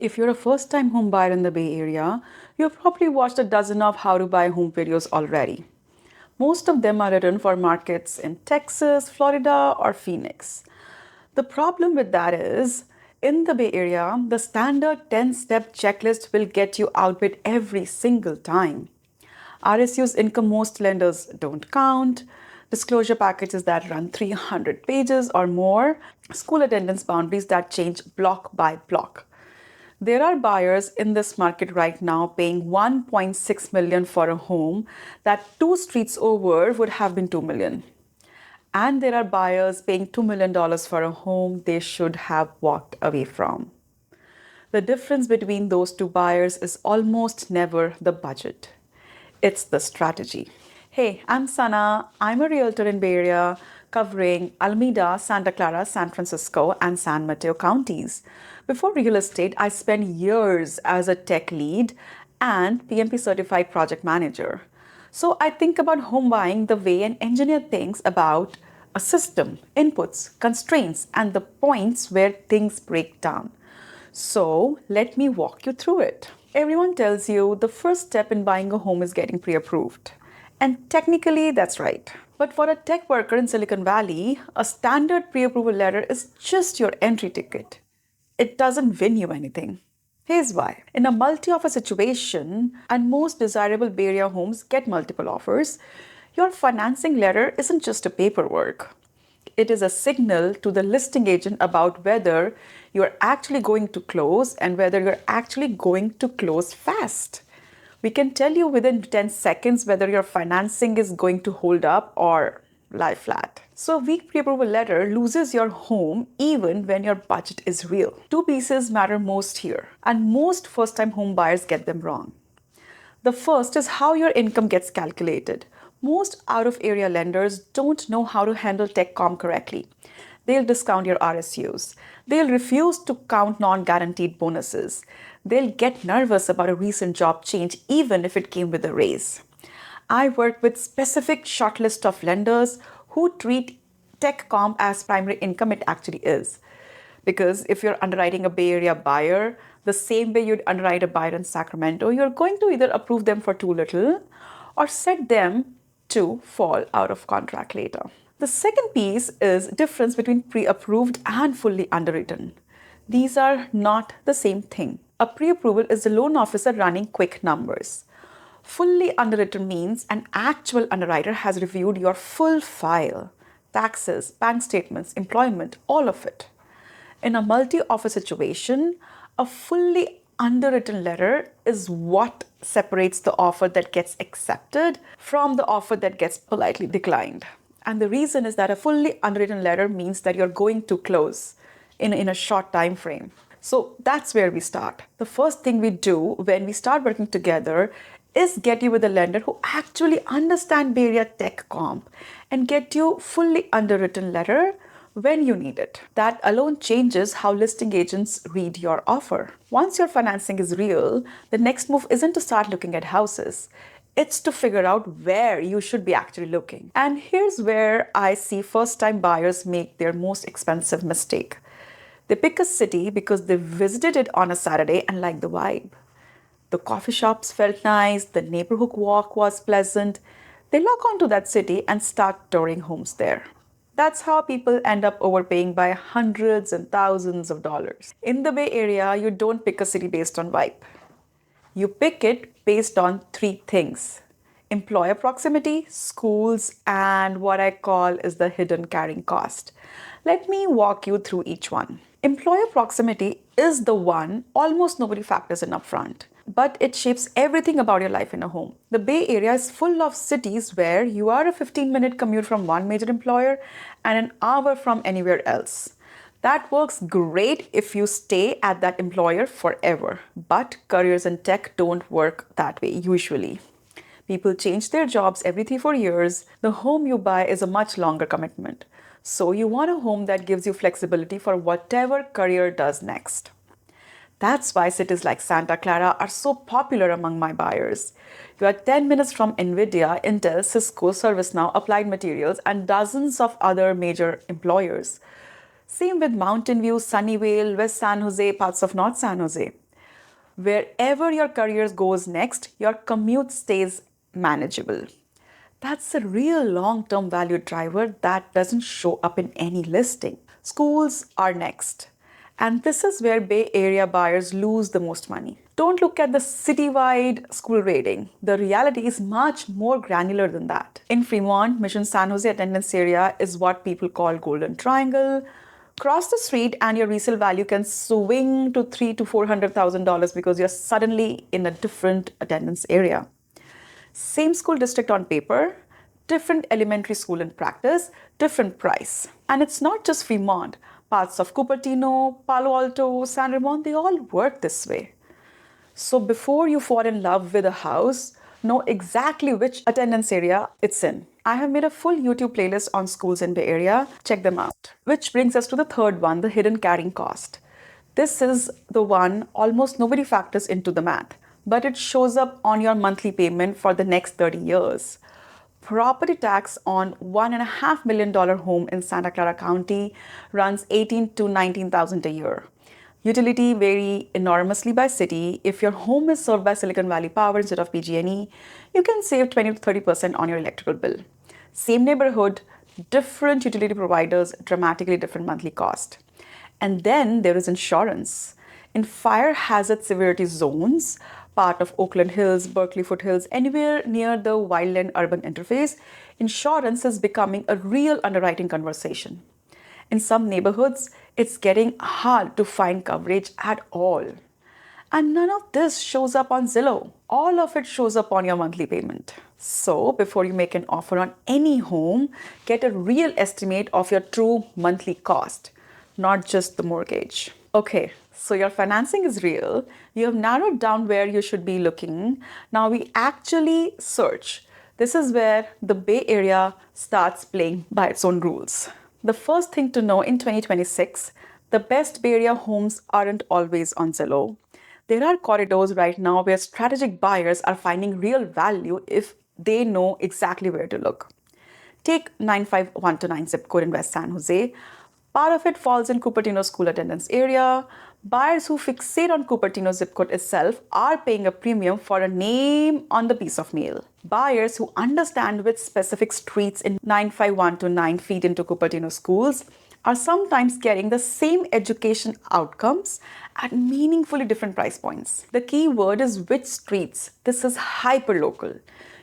If you're a first-time home buyer in the Bay Area, you've probably watched a dozen of how to buy home videos already. Most of them are written for markets in Texas, Florida, or Phoenix. The problem with that is, in the Bay Area, the standard 10-step checklist will get you outbid every single time. RSU's income most lenders don't count, disclosure packages that run 300 pages or more, school attendance boundaries that change block by block. There are buyers in this market right now paying 1.6 million for a home that two streets over would have been 2 million. And there are buyers paying $2 million for a home they should have walked away from. The difference between those two buyers is almost never the budget. It's the strategy. Hey, I'm Sana. I'm a realtor in Bay Area covering Alameda, Santa Clara, San Francisco, and San Mateo counties. Before real estate, I spent years as a tech lead and PMP certified project manager. So I think about home buying the way an engineer thinks about a system, inputs, constraints, and the points where things break down. So let me walk you through it. Everyone tells you the first step in buying a home is getting pre-approved. And technically, that's right. But for a tech worker in Silicon Valley, a standard pre-approval letter is just your entry ticket. It doesn't win you anything. Here's why. In a multi-offer situation, and most desirable Bay Area homes get multiple offers, your financing letter isn't just a paperwork. It is a signal to the listing agent about whether you're actually going to close and whether you're actually going to close fast. We can tell you within 10 seconds whether your financing is going to hold up or lie flat. So a weak pre-approval letter loses your home even when your budget is real. Two pieces matter most here, and most first-time home buyers get them wrong. The first is how your income gets calculated. Most out-of-area lenders don't know how to handle tech comp correctly. They'll discount your RSUs. They'll refuse to count non-guaranteed bonuses. They'll get nervous about a recent job change even if it came with a raise. I work with specific shortlist of lenders who treat tech comp as primary income it actually is. Because if you're underwriting a Bay Area buyer, the same way you'd underwrite a buyer in Sacramento, you're going to either approve them for too little or set them to fall out of contract later. The second piece is difference between pre-approved and fully underwritten. These are not the same thing. A pre-approval is the loan officer running quick numbers. Fully underwritten means an actual underwriter has reviewed your full file, taxes, bank statements, employment, all of it. In a multi-offer situation, a fully underwritten letter is what separates the offer that gets accepted from the offer that gets politely declined. And the reason is that a fully underwritten letter means that you're going to close in a short time frame. So that's where we start. The first thing we do when we start working together is get you with a lender who actually understands Bay Area tech comp and get you fully underwritten letter when you need it. That alone changes how listing agents read your offer. Once your financing is real, the next move isn't to start looking at houses. It's to figure out where you should be actually looking. And here's where I see first-time buyers make their most expensive mistake. They pick a city because they visited it on a Saturday and liked the vibe. The coffee shops felt nice, the neighborhood walk was pleasant. They lock onto that city and start touring homes there. That's how people end up overpaying by hundreds and thousands of dollars. In the Bay Area, you don't pick a city based on vibe. You pick it based on three things: employer proximity, schools, and what I call is the hidden carrying cost. Let me walk you through each one. Employer proximity is the one almost nobody factors in upfront, but it shapes everything about your life in a home. The Bay Area is full of cities where you are a 15-minute commute from one major employer and an hour from anywhere else. That works great if you stay at that employer forever, but careers in tech don't work that way usually. People change their jobs every 3-4 years. The home you buy is a much longer commitment. So you want a home that gives you flexibility for whatever career does next. That's why cities like Santa Clara are so popular among my buyers. You are 10 minutes from NVIDIA, Intel, Cisco, ServiceNow, Applied Materials, and dozens of other major employers. Same with Mountain View, Sunnyvale, West San Jose, parts of North San Jose. Wherever your career goes next, your commute stays manageable. That's a real long term value driver that doesn't show up in any listing. Schools are next. And this is where Bay Area buyers lose the most money. Don't look at the citywide school rating. The reality is much more granular than that. In Fremont, Mission San Jose attendance area is what people call Golden Triangle. Cross the street and your resale value can swing to $300,000 to $400,000 because you're suddenly in a different attendance area. Same school district on paper, different elementary school in practice, different price. And it's not just Fremont. Parts of Cupertino, Palo Alto, San Ramon, they all work this way. So before you fall in love with a house, know exactly which attendance area it's in. I have made a full YouTube playlist on schools in Bay Area. Check them out. Which brings us to the third one, the hidden carrying cost. This is the one almost nobody factors into the math, but it shows up on your monthly payment for the next 30 years. Property tax on $1.5 million home in Santa Clara County runs $18,000 to $19,000 a year. Utility vary enormously by city. If your home is served by Silicon Valley Power instead of PG&E, you can save 20 to 30% on your electrical bill. Same neighborhood, different utility providers, dramatically different monthly cost. And then there is insurance. In fire hazard severity zones, part of Oakland Hills, Berkeley Foothills, anywhere near the wildland urban interface, insurance is becoming a real underwriting conversation. In some neighborhoods, it's getting hard to find coverage at all. And none of this shows up on Zillow. All of it shows up on your monthly payment. So before you make an offer on any home, get a real estimate of your true monthly cost, not just the mortgage. Okay, so your financing is real. You have narrowed down where you should be looking. Now we actually search. This is where the Bay Area starts playing by its own rules. The first thing to know in 2026, the best Bay Area homes aren't always on Zillow. There are corridors right now where strategic buyers are finding real value if they know exactly where to look. Take 95129 zip code in West San Jose. Part of it falls in Cupertino school attendance area. Buyers who fixate on Cupertino zip code itself are paying a premium for a name on the piece of mail. Buyers who understand which specific streets in 95129 feed into Cupertino schools are sometimes getting the same education outcomes at meaningfully different price points. The key word is which streets. This is hyper-local.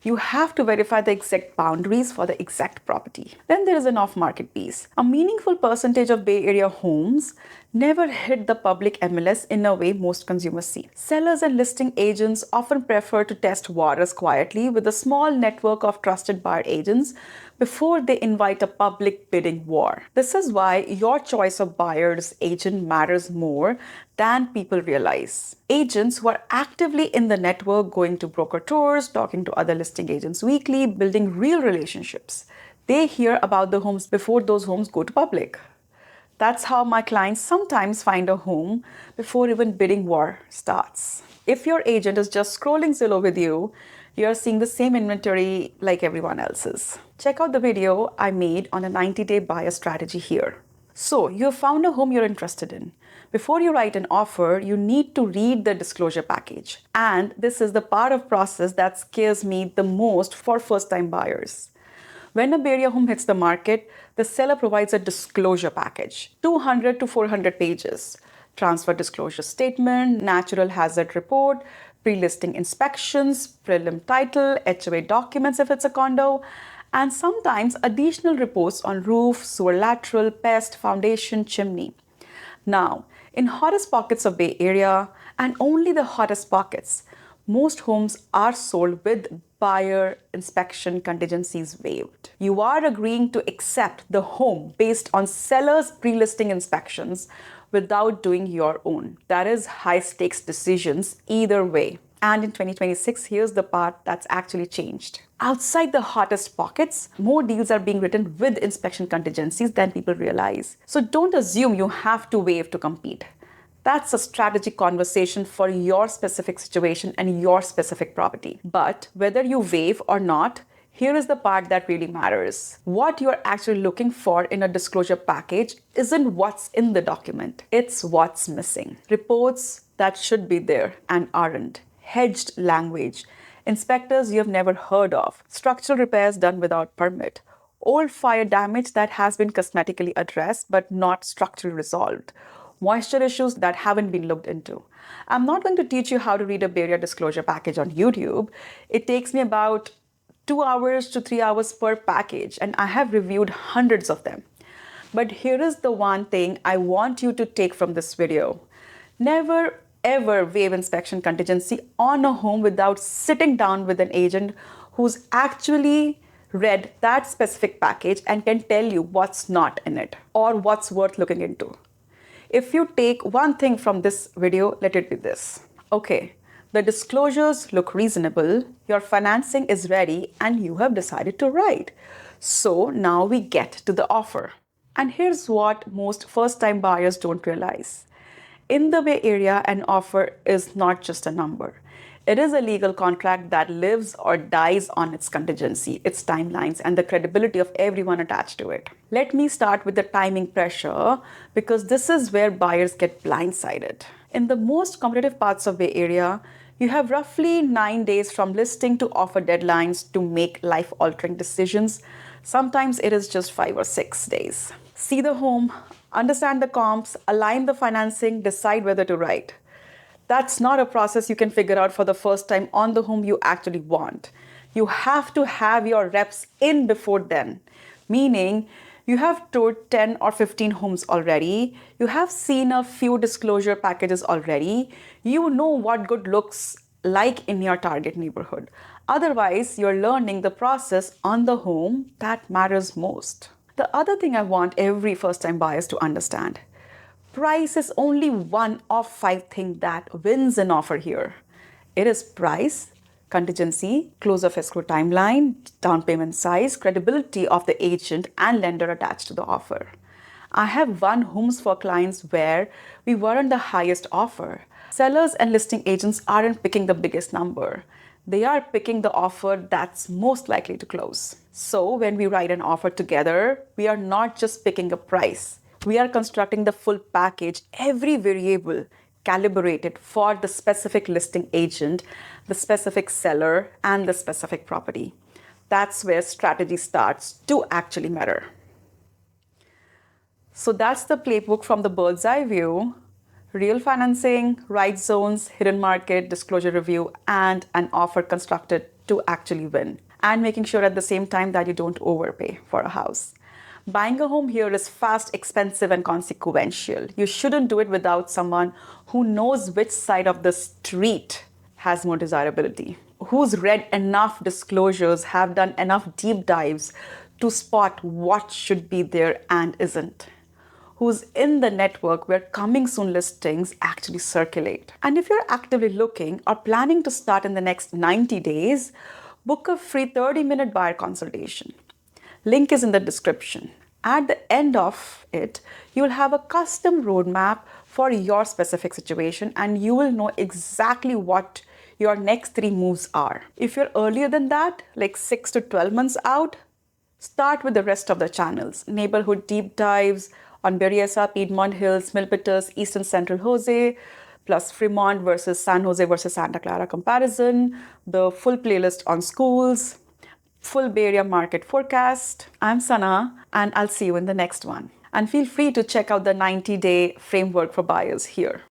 You have to verify the exact boundaries for the exact property. Then there is an off-market piece. A meaningful percentage of Bay Area homes never hit the public MLS in a way most consumers see. Sellers and listing agents often prefer to test waters quietly with a small network of trusted buyer agents before they invite a public bidding war. This is why your choice of buyer's agent matters more than people realize. Agents who are actively in the network, going to broker tours, talking to other listing agents weekly, building real relationships. They hear about the homes before those homes go to public. That's how my clients sometimes find a home before even bidding war starts. If your agent is just scrolling Zillow with you, you're seeing the same inventory like everyone else's. Check out the video I made on a 90-day buyer strategy here. So, you have found a home you're interested in. Before you write an offer, you need to read the disclosure package. And this is the part of process that scares me the most for first-time buyers. When a Bay Area home hits the market, the seller provides a disclosure package, 200 to 400 pages. Transfer disclosure statement, natural hazard report, pre-listing inspections, prelim title, HOA documents if it's a condo, and sometimes additional reports on roof, sewer lateral, pest, foundation, chimney. Now, in hottest pockets of Bay Area, and only the hottest pockets, most homes are sold with buyer inspection contingencies waived. You are agreeing to accept the home based on seller's pre-listing inspections without doing your own. That is high stakes decisions either way. And in 2026, here's the part that's actually changed. Outside the hottest pockets, more deals are being written with inspection contingencies than people realize. So don't assume you have to waive to compete. That's a strategic conversation for your specific situation and your specific property. But whether you waive or not, here is the part that really matters. What you're actually looking for in a disclosure package isn't what's in the document. It's what's missing. Reports, that should be there and aren't, hedged language, inspectors you have never heard of, structural repairs done without permit, old fire damage that has been cosmetically addressed but not structurally resolved, moisture issues that haven't been looked into. I'm not going to teach you how to read a barrier disclosure package on YouTube. It takes me about 2 hours to 3 hours per package, and I have reviewed hundreds of them. But here is the one thing I want you to take from this video. Never ever waive inspection contingency on a home without sitting down with an agent who's actually read that specific package and can tell you what's not in it or what's worth looking into. If you take one thing from this video, let it be this. Okay, the disclosures look reasonable, your financing is ready, and you have decided to write. So now we get to the offer. And here's what most first-time buyers don't realize. In the Bay Area, an offer is not just a number. It is a legal contract that lives or dies on its contingency, its timelines, and the credibility of everyone attached to it. Let me start with the timing pressure, because this is where buyers get blindsided. In the most competitive parts of Bay Area, you have roughly 9 days from listing to offer deadlines to make life-altering decisions. Sometimes it is just 5 or 6 days. See the home, understand the comps, align the financing, decide whether to write. That's not a process you can figure out for the first time on the home you actually want. You have to have your reps in before then, meaning you have toured 10 or 15 homes already, you have seen a few disclosure packages already, you know what good looks like in your target neighborhood. Otherwise, you're learning the process on the home that matters most. The other thing I want every first-time buyers to understand: price is only one of 5 things that wins an offer here. It is price, contingency, close of escrow timeline, down payment size, credibility of the agent and lender attached to the offer. I have won homes for clients where we weren't the highest offer. Sellers and listing agents aren't picking the biggest number. They are picking the offer that's most likely to close. So when we write an offer together, we are not just picking a price. We are constructing the full package, every variable calibrated for the specific listing agent, the specific seller, and the specific property. That's where strategy starts to actually matter. So that's the playbook from the bird's eye view: real financing, right zones, hidden market, disclosure review, and an offer constructed to actually win. And making sure at the same time that you don't overpay for a house. Buying a home here is fast, expensive, and consequential. You shouldn't do it without someone who knows which side of the street has more desirability, who's read enough disclosures, have done enough deep dives to spot what should be there and isn't, who's in the network where coming soon listings actually circulate. And if you're actively looking or planning to start in the next 90 days, book a free 30-minute buyer consultation. Link is in the description. At the end of it, you will have a custom roadmap for your specific situation, and you will know exactly what your next 3 moves are. If you're earlier than that, like 6 to 12 months out, start with the rest of the channels: neighborhood deep dives on Berryessa, Piedmont Hills, Milpitas, East and Central Jose, plus Fremont versus San Jose versus Santa Clara comparison, the full playlist on schools, full Bay Area market forecast. I'm Sana, and I'll see you in the next one. And feel free to check out the 90-day framework for buyers here.